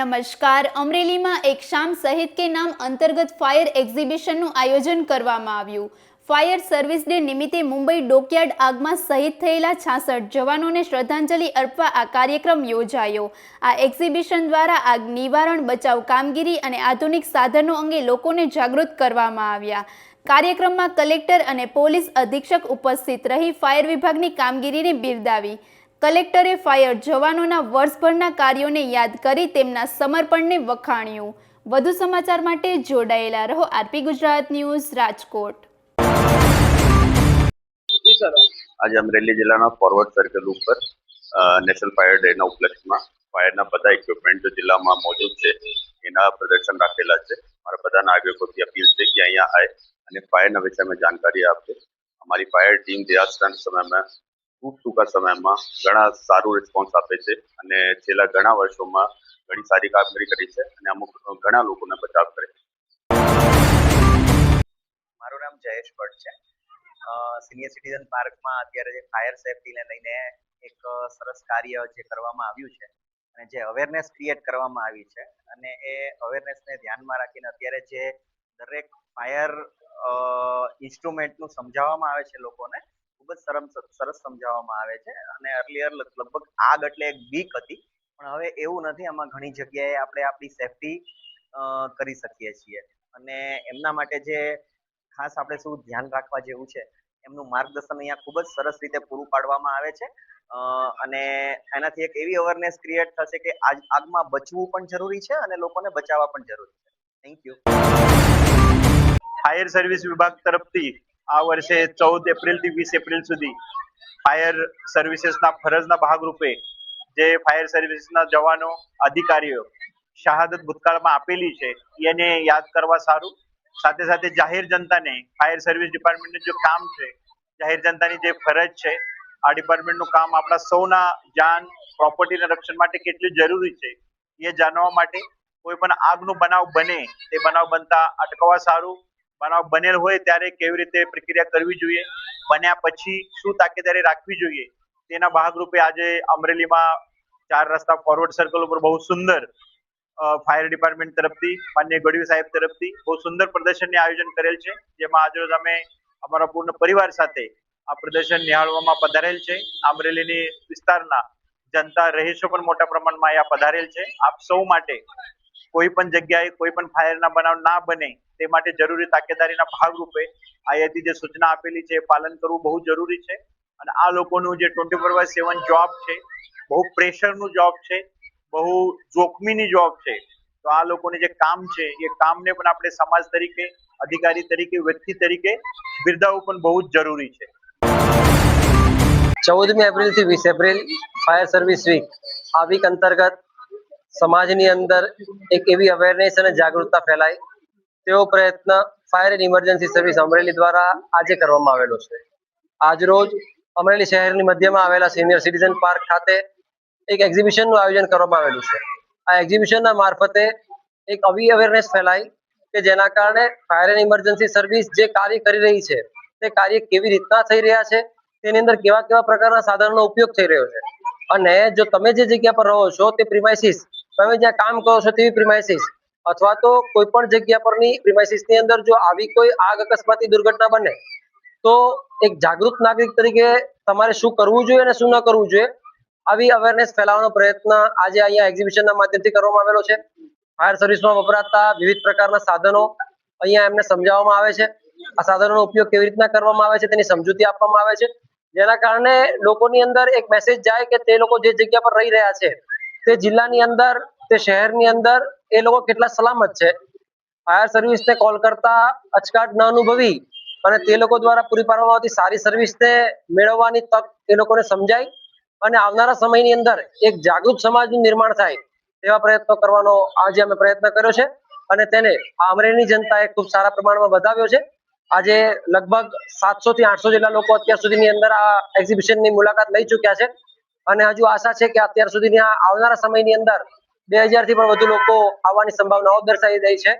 નમસ્કાર। અમરેલીમાં એક શામ શહીદ કે નામ અંતર્ગત ફાયર એક્ઝિબિશનનું આયોજન કરવામાં આવ્યું। ફાયર સર્વિસ ડે નિમિત્તે મુંબઈ ડોકયાર્ડ આગમાં શહીદ થયેલા 66 જવાનોને શ્રદ્ધાંજલિ અર્પવા આ કાર્યક્રમ યોજાયો। આ એક્ઝિબિશન દ્વારા આગ નિવારણ, બચાવ કામગીરી અને આધુનિક સાધનો અંગે લોકોને જાગૃત કરવામાં આવ્યા। કાર્યક્રમમાં કલેક્ટર અને પોલીસ અધિક્ષક ઉપસ્થિત રહી ફાયર વિભાગની કામગીરીને બિરદાવી। કલેક્ટરે ફાયર જવાનોના વર્ષભરના કાર્યોને યાદ કરી તેમના સમર્પણને વખાણ્યું। વધુ સમાચાર માટે જોડાયેલા રહો આરપી ગુજરાત ન્યૂઝ રાજકોટ। आज अमरेली जिला फॉरवर्ड सर्कल पर नेशनल फायर डे उपलक्ष्य फायर बधा इक्विपमेंट जो जिला में मौजूद है एना प्रदर्शन राखेला है। हमारा बधा नागरिकों की अपील है कि अँ आए और फायर विषय में जानकारी आपे। हमारी फायर टीम दियास्तान समय में खूब टूंका समय में घना सारू रिस्पॉन्स आपे छे अने छेल्ला घना वर्षों में घनी सारी कामगीरी करी है अने अमुक घना लोकोने बचाव करे। मारू नाम जयेश भट्ट है। सीनियर सिटीजन पार्क में अत्यारे फायर सेफ्टी ने लईने एक सरस कार्य जे करवामां आव्युं छे अने जे अवेरनेस क्रिएट करवामां आवी छे अने ए अवेरनेस ने ध्यानमां राखीने अत्यारे जे दरेक फायर इंस्ट्रुमेंटनुं समजाववामां आवे छे लोकोने खूब ज सरस समजाववामां आवे छे अने अर्लियर लगभग आग एटले एक बीक हती पण हवे एवुं नथी। आमां घणी जग्याए आपणे आपणी सेफ्टी करी શકીએ છીએ અને એમના માટે જે ખાસ આપણે શું ધ્યાન રાખવા જેવું છે એમનું માર્ગદર્શન અહીંયા ખૂબ જ સરસ રીતે પૂરું પાડવામાં આવે છે અને એનાથી એક એવી અવેરનેસ ક્રિએટ થશે કે આગમાં બચવું પણ જરૂરી છે અને લોકોને બચાવવા પણ જરૂરી છે। Thank you. ફાયર સર્વિસ વિભાગ તરફથી આ વર્ષે 14 એપ્રિલથી 20 એપ્રિલ સુધી ફાયર સર્વિસીસના ફરજના ભાગરૂપે જે ફાયર સર્વિસના જવાનો અધિકારીઓ શહાદત ભૂતકાળમાં આપેલી છે એને યાદ કરવા સારું, સાથે સાથે જાહેર જનતાને ફાયર સર્વિસ ડિપાર્ટમેન્ટનું જે કામ છે, જાહેર જનતાની જે ફરજ છે, આ ડિપાર્ટમેન્ટનું કામ આપણા સૌના જાન પ્રોપર્ટીના રક્ષણ માટે કેટલું જરૂરી છે એ જાણવા માટે કોઈ પણ આગનો બનાવ બને તે બનાવ બનતા અટકાવવા સારું, બનાવ બનેલ હોય ત્યારે કેવી રીતે પ્રક્રિયા કરવી જોઈએ, બન્યા પછી શું તાકેદારી રાખવી જોઈએ તેના ભાગરૂપે આજે અમરેલીમાં 4 રસ્તા ફોરવર્ડ સર્કલ ઉપર બહુ સુંદર ફાયર ડિપાર્ટમેન્ટ તરફથી માનનીય ગઢવી સાહેબ તરફથી બહુ સુંદર પ્રદર્શનનું આયોજન કરેલ છે, જેમાં આજરોજ અમે અમારા પૂર્ણ પરિવાર સાથે આ પ્રદર્શન નિહાળવામાં પધારેલ છે। અમરેલીની વિસ્તારના જનતા રહીશો પણ મોટા પ્રમાણમાં અહીંયા પધારેલ છે। આપ સૌ માટે કોઈ પણ જગ્યાએ કોઈ પણ ફાયરના બનાવ ના બને તે માટે જરૂરી તાકેદારીના ભાગરૂપે અહીંયાથી જે સૂચના આપેલી છે એ પાલન કરવું બહુ જરૂરી છે અને આ લોકોનું જે 24/7 જોબ છે, બહુ પ્રેશરનું જોબ છે, બહુ જોખમીની જોબ છે, તો આ લોકોને જે કામ છે એ કામને પણ આપણે સમાજ તરીકે, અધિકારી તરીકે, વ્યક્તિ તરીકે બિરદાવવું પણ બહુ જ જરૂરી છે। 14 એપ્રિલ થી 20 એપ્રિલ ફાયર સર્વિસ વીક આ વીક અંતર્ગત સમાજની અંદર એક એવી અવેરનેસ અને જાગૃતતા ફેલાય તેવો પ્રયત્ન fire and emergency service Amreli દ્વારા આજે કરવામાં આવેલો છે। આજરોજ અમરેલી શહેરની મધ્યમાં આવેલા સિનિયર સિટીઝન પાર્ક ખાતે એક એક્ઝિબિશનનું આયોજન કરવામાં આવેલું છે। આ એક્ઝિબિશનના મારફતે એક આવી અવેરનેસ ફેલાય કે જેના કારણે ફાયર એન્ડ ઇમરજન્સી સર્વિસ જે કાર્ય કરી રહી છે તે કાર્ય કેવી રીતના થઈ રહ્યા છે, તેની અંદર કેવા કેવા પ્રકારના સાધનોનો ઉપયોગ થઈ રહ્યો છે અને જો તમે જે જગ્યા પર રહો છો તે પ્રિમાઇસીસ, તમે જ્યાં કામ કરો છો તેવી પ્રિમાઇસીસ અથવા તો કોઈ પણ જગ્યા પરની પ્રિમાઇસીસની અંદર જો આવી કોઈ આગ અકસ્માતની દુર્ઘટના બને તો એક જાગૃત નાગરિક તરીકે તમારે શું કરવું જોઈએ અને શું ન કરવું જોઈએ આવી અવેરનેસ ફેલાવવાનો પ્રયત્ન આજે અહીંયા એક્ઝિબિશનના માધ્યમથી કરવામાં આવેલો છે। ફાયર સર્વિસમાં વપરાતા વિવિધ પ્રકારના સાધનો અહીંયા એમને સમજાવવામાં આવે છે। આ સાધનોનો ઉપયોગ કેવી રીતના કરવામાં આવે છે તેની સમજૂતી આપવામાં આવે છે, જેના કારણે લોકોની અંદર એક મેસેજ જાય કે તે લોકો જે જગ્યા પર રહી રહ્યા છે તે જિલ્લાની અંદર, તે શહેરની અંદર એ લોકો કેટલા સલામત છે। ફાયર સર્વિસને કોલ કરતા અચકાટ ન અનુભવી અને તે લોકો દ્વારા પૂરી પાડવામાં આવતી સારી સર્વિસને મેળવવાની તક એ લોકોને સમજાય અને આવનારા સમયની અંદર એક જાગૃત સમાજનું નિર્માણ થાય તેવા પ્રયત્નો કરવાનો આજે અમે પ્રયત્ન કર્યો છે અને તેને અમરેલીની જનતાએ ખૂબ સારા પ્રમાણમાં વધાવ્યો છે। આજે લગભગ 700 થી 800 જેટલા લોકો અત્યાર સુધીની અંદર આ એક્ઝિબિશનની મુલાકાત લઈ ચૂક્યા છે અને હજુ આશા છે કે અત્યાર સુધીની આવનારા સમયની અંદર 2000 થી પણ વધુ લોકો આવવાની સંભાવનાઓ દર્શાવી રહી છે।